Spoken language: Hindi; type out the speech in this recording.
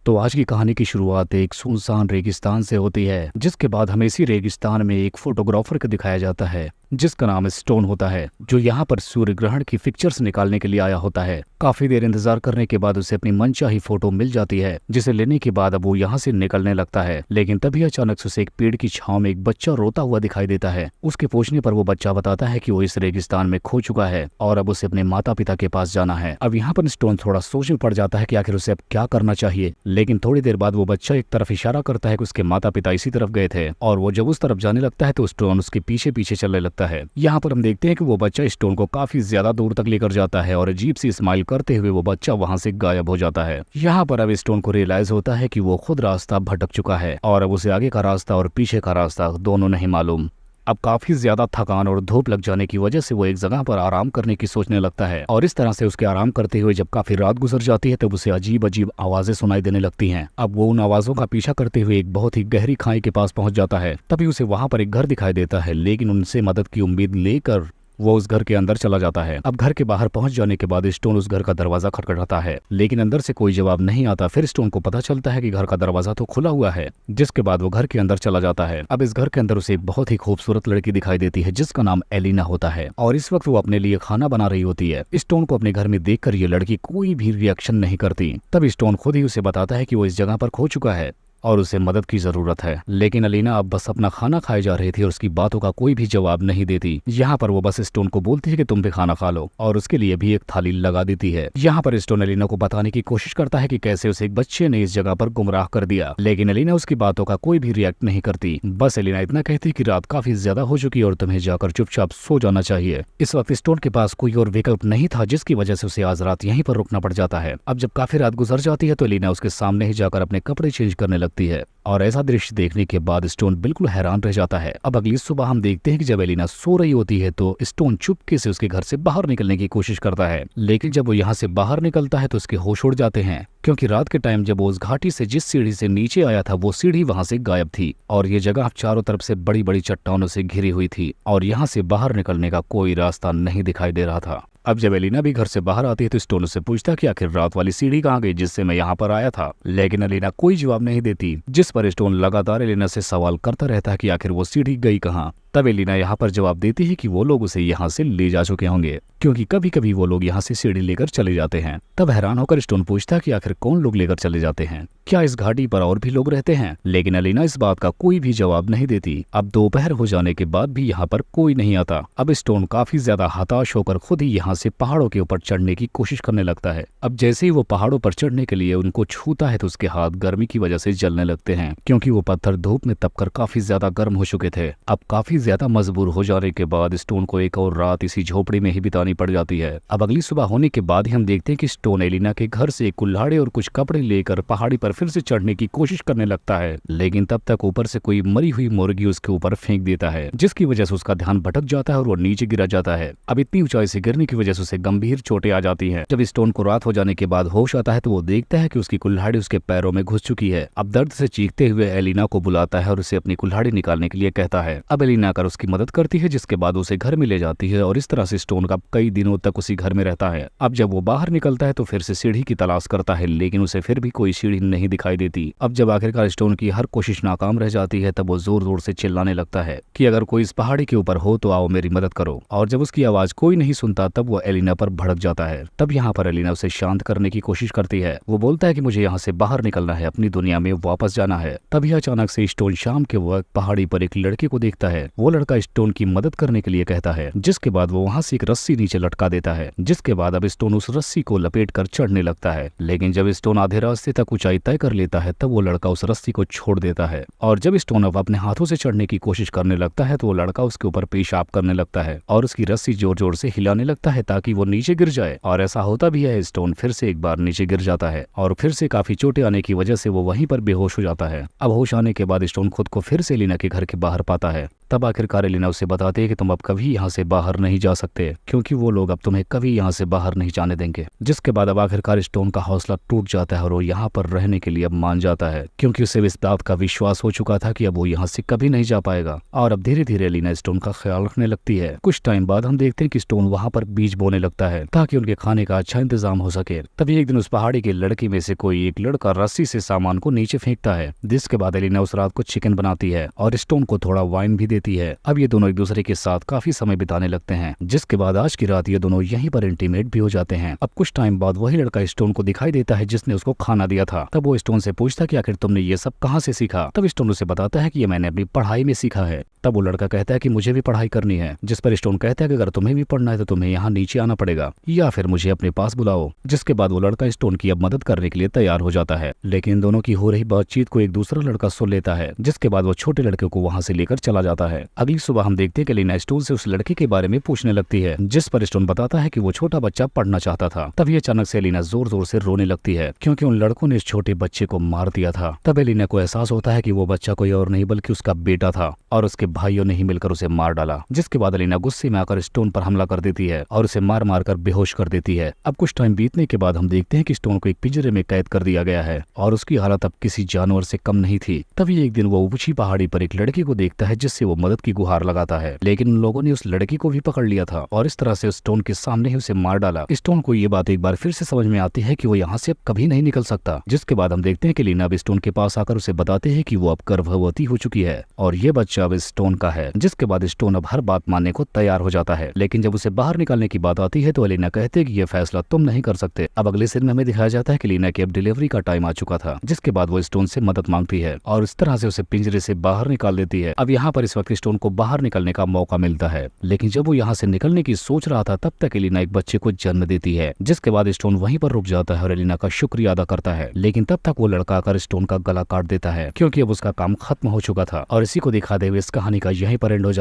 तो आज की कहानी की शुरुआत एक सुनसान रेगिस्तान से होती है, जिसके बाद हमें इसी रेगिस्तान में एक फोटोग्राफर को दिखाया जाता है जिसका नाम स्टोन होता है, जो यहाँ पर सूर्य ग्रहण की पिक्चर्स निकालने के लिए आया होता है। काफी देर इंतजार करने के बाद उसे अपनी मनचाही फोटो मिल जाती है, जिसे लेने के बाद अब वो यहाँ से निकलने लगता है। लेकिन तभी अचानक से उसे एक पेड़ की छांव में एक बच्चा रोता हुआ दिखाई देता है। उसके पूछने पर वो बच्चा बताता है कि वो इस रेगिस्तान में खो चुका है और अब उसे अपने माता पिता के पास जाना है। अब यहाँ पर स्टोन थोड़ा सोच में पड़ जाता है कि आखिर उसे अब क्या करना चाहिए। लेकिन थोड़ी देर बाद वो बच्चा एक तरफ इशारा करता है कि उसके माता पिता इसी तरफ गए थे, और वो जब उस तरफ जाने लगता है तो स्टोन उसके पीछे पीछे चलने लगता है। यहाँ पर हम देखते हैं कि वो बच्चा स्टोन को काफी ज्यादा दूर तक लेकर जाता है और अजीब सी स्माइल करते हुए वो बच्चा वहां से गायब हो जाता है। यहाँ पर अब स्टोन को रियलाइज होता है कि वो खुद रास्ता भटक चुका है और अब उसे आगे का रास्ता और पीछे का रास्ता दोनों नहीं मालूम। अब काफी ज्यादा थकान और धूप लग जाने की वजह से वो एक जगह पर आराम करने की सोचने लगता है, और इस तरह से उसके आराम करते हुए जब काफी रात गुजर जाती है तब उसे अजीब अजीब आवाजें सुनाई देने लगती हैं। अब वो उन आवाजों का पीछा करते हुए एक बहुत ही गहरी खाई के पास पहुंच जाता है। तभी उसे वहां पर एक घर दिखाई देता है, लेकिन उनसे मदद की उम्मीद लेकर वो उस घर के अंदर चला जाता है। अब घर के बाहर पहुंच जाने के बाद स्टोन उस घर का दरवाजा खटखटाता है, लेकिन अंदर से कोई जवाब नहीं आता। फिर स्टोन को पता चलता है कि घर का दरवाजा तो खुला हुआ है, जिसके बाद वो घर के अंदर चला जाता है। अब इस घर के अंदर उसे एक बहुत ही खूबसूरत लड़की दिखाई देती है जिसका नाम एलिना होता है, और इस वक्त वो अपने लिए खाना बना रही होती है। स्टोन को अपने घर में देखकर ये लड़की कोई भी रिएक्शन नहीं करती। तब स्टोन खुद ही उसे बताता है कि वो इस जगह पर खो चुका है और उसे मदद की जरूरत है। लेकिन एलिना अब बस अपना खाना खाए जा रही थी और उसकी बातों का कोई भी जवाब नहीं देती। यहाँ पर वो बस स्टोन को बोलती है कि तुम भी खाना खा लो, और उसके लिए भी एक थाली लगा देती है। यहाँ पर स्टोन एलिना को बताने की कोशिश करता है कि कैसे उसे एक बच्चे ने इस जगह पर गुमराह कर दिया, लेकिन एलिना उसकी बातों का कोई भी रिएक्ट नहीं करती। बस एलिना इतना कहती कि रात काफी ज्यादा हो चुकी है और तुम्हें जाकर चुपचाप सो जाना चाहिए। इस वक्त स्टोन के पास कोई और विकल्प नहीं था, जिसकी वजह से उसे आज रात यहीं पर रुकना पड़ जाता है। अब जब काफी रात गुजर जाती है तो एलिना उसके सामने ही जाकर अपने कपड़े चेंज करने लगती है, और ऐसा दृश्य देखने के बाद स्टोन बिल्कुल हैरान रह जाता है। अब अगली सुबह हम देखते हैं कि जब एलिना सो रही होती है तो स्टोन चुपके से उसके घर से बाहर निकलने की कोशिश करता है, लेकिन जब वो यहाँ से बाहर निकलता है तो उसके होश उड़ जाते हैं, क्योंकि रात के टाइम जब वो उस घाटी से जिस सीढ़ी से नीचे आया था वो सीढ़ी वहां से गायब थी, और ये जगह चारों तरफ से बड़ी बड़ी चट्टानों से घिरी हुई थी और यहाँ से बाहर निकलने का कोई रास्ता नहीं दिखाई दे रहा था। अब जब एलिना भी घर से बाहर आती है तो स्टोन से पूछता कि आखिर रात वाली सीढ़ी कहाँ गई जिससे मैं यहाँ पर आया था, लेकिन एलिना कोई जवाब नहीं देती, जिस पर स्टोन लगातार एलिना से सवाल करता रहता है कि आखिर वो सीढ़ी गई कहाँ। तब एलिना यहाँ पर जवाब देती है कि वो लोग उसे यहाँ से ले जा चुके होंगे, क्योंकि कभी कभी वो लोग यहाँ से सीढ़ी लेकर चले जाते हैं। तब हैरान होकर स्टोन पूछता कि आखिर कौन लोग लेकर चले जाते हैं, क्या इस घाटी पर और भी लोग रहते हैं, लेकिन एलिना इस बात का कोई भी जवाब नहीं देती। अब दोपहर हो जाने के बाद भी यहाँ पर कोई नहीं आता। अब स्टोन काफी ज्यादा हताश होकर खुद ही यहाँ से पहाड़ों के ऊपर चढ़ने की कोशिश करने लगता है। अब जैसे ही वो पहाड़ों पर चढ़ने के लिए उनको छूता है तो उसके हाथ गर्मी की वजह से जलने लगते हैं, क्योंकि वो पत्थर धूप में तपकर काफी ज्यादा गर्म हो चुके थे। अब काफी ज्यादा मजबूर हो जाने के बाद स्टोन को एक और रात इसी झोपड़ी में ही बितानी पड़ जाती है। अब अगली सुबह होने के बाद ही हम देखते हैं कि स्टोन एलिना के घर से कुल्हाड़े और कुछ कपड़े लेकर पहाड़ी पर फिर से चढ़ने की कोशिश करने लगता है, लेकिन तब तक ऊपर से कोई मरी हुई मुर्गी उसके ऊपर फेंक देता है, जिसकी वजह से उसका ध्यान भटक जाता है और वो नीचे गिरा जाता है। अब इतनी ऊंचाई से गिरने की वजह से उसे गंभीर चोटें आ जाती हैं। जब स्टोन को रात हो जाने के बाद होश आता है तो वो देखता है कि उसकी कुल्हाड़ी उसके पैरों में घुस चुकी है। अब दर्द से चीखते हुए एलिना को बुलाता है और उसे अपनी कुल्हाड़ी निकालने के लिए कहता है। अब एलिना आकर उसकी मदद करती है, जिसके बाद उसे घर में ले जाती है, और इस तरह से स्टोन का कई दिनों तक उसी घर में रहता है। अब जब वो बाहर निकलता है तो फिर से सीढ़ी की तलाश करता है, लेकिन उसे फिर भी कोई सीढ़ी नहीं दिखाई देती। अब जब आखिरकार स्टोन की हर कोशिश नाकाम रह जाती है तब वो जोर जोर से चिल्लाने लगता है कि अगर कोई इस पहाड़ी के ऊपर हो तो आओ मेरी मदद करो, और जब उसकी आवाज कोई नहीं सुनता तब वो एलिना पर भड़क जाता है। तब यहाँ पर एलिना उसे शांत करने की कोशिश करती है। वो बोलता है कि मुझे यहाँ से बाहर निकलना है, अपनी दुनिया में वापस जाना है। तभी अचानक से स्टोन शाम के वक्त पहाड़ी पर एक लड़के को देखता है। वो लड़का स्टोन की मदद करने के लिए कहता है, जिसके बाद वो वहाँ से एक रस्सी नीचे लटका देता है, जिसके बाद अब स्टोन उस रस्सी को लपेट कर चढ़ने लगता है। लेकिन जब स्टोन आधे रास्ते तक ऊंचाई तय कर लेता है तब वो लड़का उस रस्सी को छोड़ देता है, और जब स्टोन अब अपने हाथों से चढ़ने की कोशिश करने लगता है तो वो लड़का उसके ऊपर पेशाब करने लगता है और उसकी रस्सी जोर जोर से हिलाने लगता है ताकि वो नीचे गिर जाए, और ऐसा होता भी है। स्टोन फिर से एक बार नीचे गिर जाता है और फिर से काफी चोटें आने की वजह से वो वहीं पर बेहोश हो जाता है। अब होश आने के बाद स्टोन खुद को फिर से एलिना के घर के बाहर पाता है। तब आखिरकार एलिना उसे बताती है कि तुम अब कभी यहाँ से बाहर नहीं जा सकते, क्योंकि वो लोग अब तुम्हें कभी यहाँ से बाहर नहीं जाने देंगे। जिसके बाद अब आखिरकार स्टोन का हौसला टूट जाता है और वो यहाँ पर रहने के लिए अब मान जाता है, क्योंकि उसे इस बात का विश्वास हो चुका था कि अब वो यहाँ से कभी नहीं जा पाएगा। और अब धीरे धीरे एलिना स्टोन का ख्याल रखने लगती है। कुछ टाइम बाद हम देखते हैं कि स्टोन वहाँ पर बीज बोने लगता है ताकि उनके खाने का अच्छा इंतजाम हो सके। तभी एक दिन उस पहाड़ी की लड़की में से कोई एक लड़का रस्सी से सामान को नीचे फेंकता है, जिसके बाद एलिना उस रात को चिकन बनाती है और स्टोन को थोड़ा वाइन भी देती है। अब ये दोनों एक दूसरे के साथ काफी समय बिताने लगते हैं, जिसके बाद आज की रात ये दोनों यहीं पर इंटीमेट भी हो जाते हैं। अब कुछ टाइम बाद वही लड़का स्टोन को दिखाई देता है जिसने उसको खाना दिया था। तब वो स्टोन से पूछता कि आखिर तुमने ये सब कहाँ से सीखा। तब स्टोन उसे बताता है कि ये मैंने अपनी पढ़ाई में सीखा है। तब वो लड़का कहता है कि मुझे भी पढ़ाई करनी है, जिस पर स्टोन कहता है कि अगर तुम्हें भी पढ़ना है तो तुम्हें यहाँ नीचे आना पड़ेगा या फिर मुझे अपने पास बुलाओ। जिसके बाद वो लड़का स्टोन की अब मदद करने के लिए तैयार हो जाता है, लेकिन इन दोनों की हो रही बातचीत को एक दूसरा लड़का सुन लेता है। जिसके बाद वो छोटे लड़के को वहाँ से लेकर चला जाता है। अगली सुबह हम देखते हैं कि एलिना स्टोन से उस लड़के के बारे में पूछने लगती है, जिस पर स्टोन बताता है कि वो छोटा बच्चा पढ़ना चाहता था। तभी अचानक से एलिना जोर जोर से रोने लगती है, क्योंकि उन लड़कों ने इस छोटे बच्चे को मार दिया था। तब एलिना को एहसास होता है कि वो बच्चा कोई और नहीं बल्कि उसका बेटा था और उसके भाइयों ने ही मिलकर उसे मार डाला। जिसके बाद एलिना गुस्से में आकर स्टोन पर हमला कर देती है और उसे मार मार कर बेहोश कर देती है। अब कुछ टाइम बीतने के बाद हम देखते हैं कि स्टोन को एक पिंजरे में कैद कर दिया गया है और उसकी हालत अब किसी जानवर से कम नहीं थी। तभी एक दिन वो ऊंची पहाड़ी पर एक लड़की को देखता है जिससे वो मदद की गुहार लगाता है, लेकिन उन लोगों ने उस लड़की को भी पकड़ लिया था और इस तरह से स्टोन के सामने ही उसे मार डाला। स्टोन को ये बात एक बार फिर से समझ में आती है कि वो यहाँ से अब कभी नहीं निकल सकता। जिसके बाद हम देखते हैं कि एलिना अब स्टोन के पास आकर उसे बताते हैं कि वो अब गर्भवती हो चुकी है और ये बच्चा अब स्टोन का है। जिसके बाद स्टोन अब हर बात मानने को तैयार हो जाता है, लेकिन जब उसे बाहर निकालने की बात आती है तो एलिना कहते हैं कि ये फैसला तुम नहीं कर सकते। अब अगले सीन में हमें दिखाया जाता है कि एलिना की अब डिलीवरी का टाइम आ चुका था। जिसके बाद वो स्टोन से मदद मांगती है और इस तरह से उसे पिंजरे से बाहर निकाल देती है। अब यहाँ पर इस वक्त स्टोन को बाहर निकलने का मौका मिलता है, लेकिन जब वो यहाँ से निकलने की सोच रहा था तब तक एलिना एक बच्चे को जन्म देती है। जिसके बाद स्टोन वहीं पर रुक जाता है और एलिना का शुक्रिया अदा करता है, लेकिन तब तक वो लड़का आकर स्टोन का गला काट देता है, क्योंकि अब उसका काम खत्म हो चुका था। और इसी को दिखाते हुए इस कहानी का यहीं पर एंड हो जाता है।